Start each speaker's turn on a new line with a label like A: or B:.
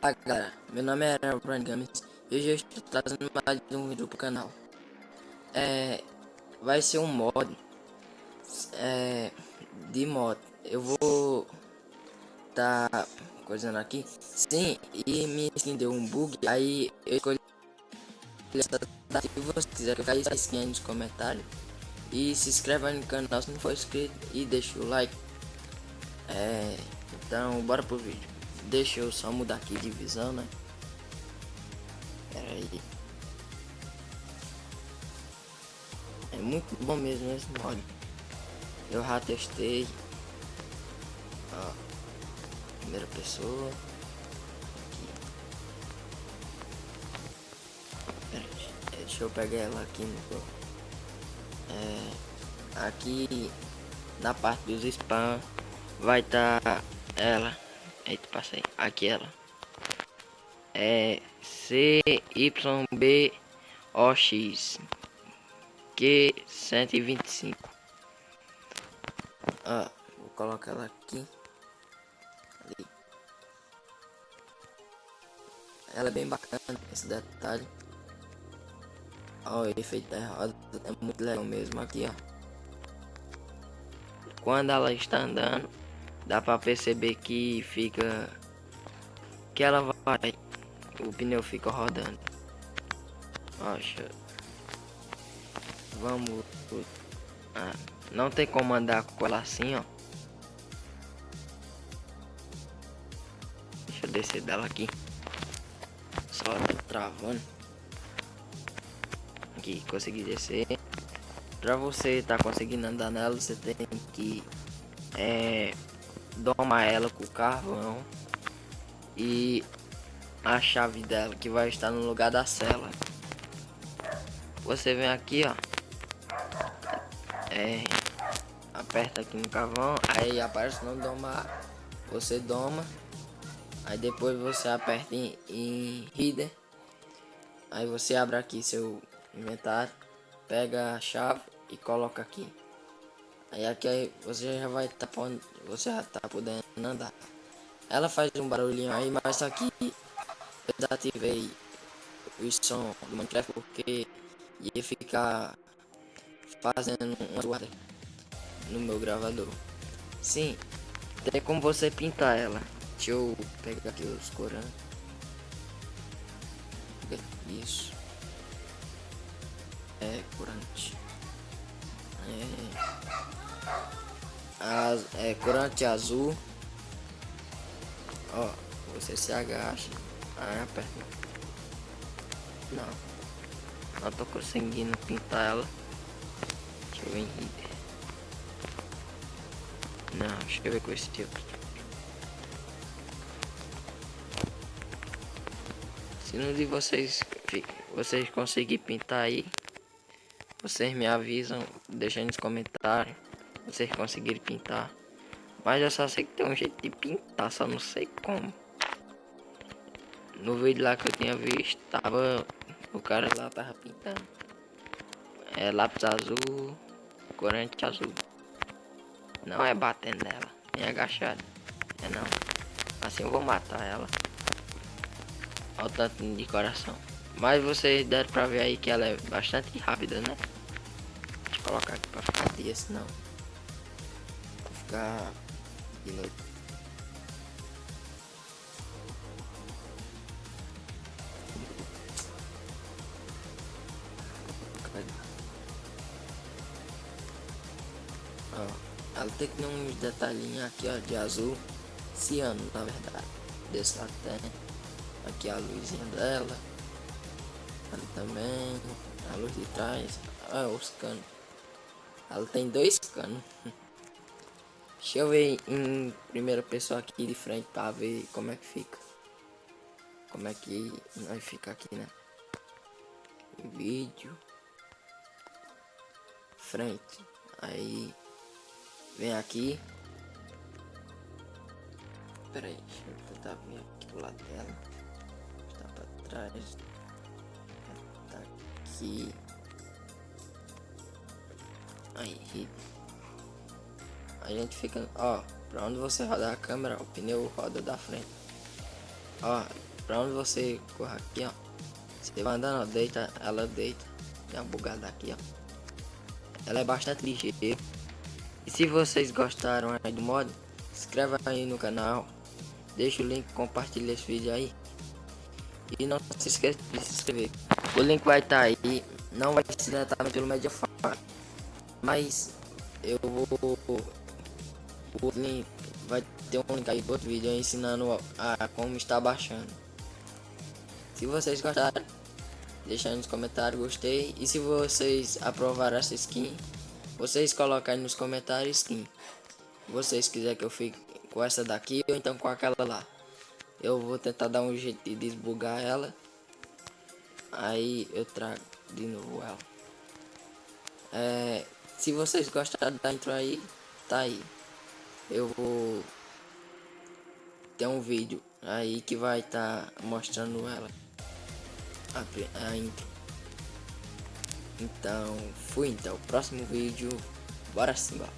A: Olá galera, meu nome é Brian Games e hoje eu estou trazendo mais um vídeo pro canal. Vai ser um mod de mod. Eu vou tá coisando aqui. Sim, e me skin deu um bug, aí eu escolhi essa data. Se você quiser colocar essa skin aí nos comentários. E se inscreva aí no canal se não for inscrito e deixa o like. Então bora pro vídeo. Deixa eu só mudar aqui de visão, né? Pera aí. É muito bom mesmo esse mod. Eu já testei. Ó, primeira pessoa. Aqui. Pera aí, deixa eu pegar ela aqui no. Aqui na parte dos spam vai estar ela. Eita, passei. Aqui ela. É CYBOX Q125. Vou colocar ela aqui. Ali. Ela é bem bacana, esse detalhe. Ó, o efeito da roda é muito legal mesmo aqui, ó. Quando ela está andando, dá pra perceber que fica... que ela vai... o pneu fica rodando. Poxa. Vamos... não tem como andar com ela assim, ó. Deixa eu descer dela aqui. Só tá travando. Aqui, consegui descer. Pra você tá conseguindo andar nela, você tem que domar ela com o carvão e a chave dela que vai estar no lugar da cela. Você vem aqui, ó, aperta aqui no carvão, aí aparece o nome domar, você doma, aí depois você aperta em Reader, aí você abre aqui seu inventário, pega a chave e coloca aqui. Aí você já vai tá podendo, você já tá podendo andar. Ela faz um barulhinho aí, mas só que eu desativei o som do Minecraft porque ia ficar fazendo uma zoada no meu gravador. Sim, tem como você pintar ela. Deixa eu pegar aqui os corantes. Isso. Corante. Corante azul. Ó, você se agacha. Aí aperta. Não tô conseguindo pintar ela. Deixa eu ver em Reader. Não, deixa eu ver com esse tipo. Se não de vocês conseguirem pintar aí, vocês me avisam, deixa aí nos comentários. Vocês conseguirem pintar. Mas eu só sei que tem um jeito de pintar, só não sei como. No vídeo lá que eu tinha visto, o cara lá tava pintando. Lápis azul, corante azul. Não é batendo nela, nem agachado. Não. Assim eu vou matar ela. Olha o tanto de coração. Mas vocês deram pra ver aí que ela é bastante rápida, né? Deixa eu colocar aqui pra ficar dia, senão vou ficar de noite. Ó, ela tem que ter uns detalhinhos aqui, ó, de azul, ciano, na verdade. Desse lado tem. Aqui a luzinha dela. Ali também. A luz de trás. Os canos. Ela tem dois canos. Deixa eu ver em primeira pessoa aqui de frente para ver como é que fica. Como é que vai ficar aqui, né? Vídeo. Frente. Aí. Vem aqui. Pera aí, deixa eu tentar vir aqui do lado dela. Está para trás. Tá aqui. Aí. A gente fica, ó, pra onde você rodar a câmera, o pneu roda da frente. Ó, pra onde você correr aqui, ó. Você vai andando, ó, deita, ela deita. Tem uma bugada aqui, ó. Ela é bastante ligeira. E se vocês gostaram aí do mod, se inscreva aí no canal. Deixa o link, compartilha esse vídeo aí. E não se esqueça de se inscrever. O link vai estar aí. Não vai ser diretamente pelo Mediafire, mas eu vou... O link vai ter um link aí do outro vídeo ensinando a como está baixando. Se vocês gostaram, deixa aí nos comentários gostei. E se vocês aprovaram essa skin, vocês colocam aí nos comentários skin. Se vocês quiserem que eu fique com essa daqui ou então com aquela lá, eu vou tentar dar um jeito de desbugar ela. Aí eu trago de novo ela. Se vocês gostaram da intro aí, tá aí. Eu vou ter um vídeo aí que vai estar mostrando ela. A intro. Então, fui então. Próximo vídeo. Bora sim, bora.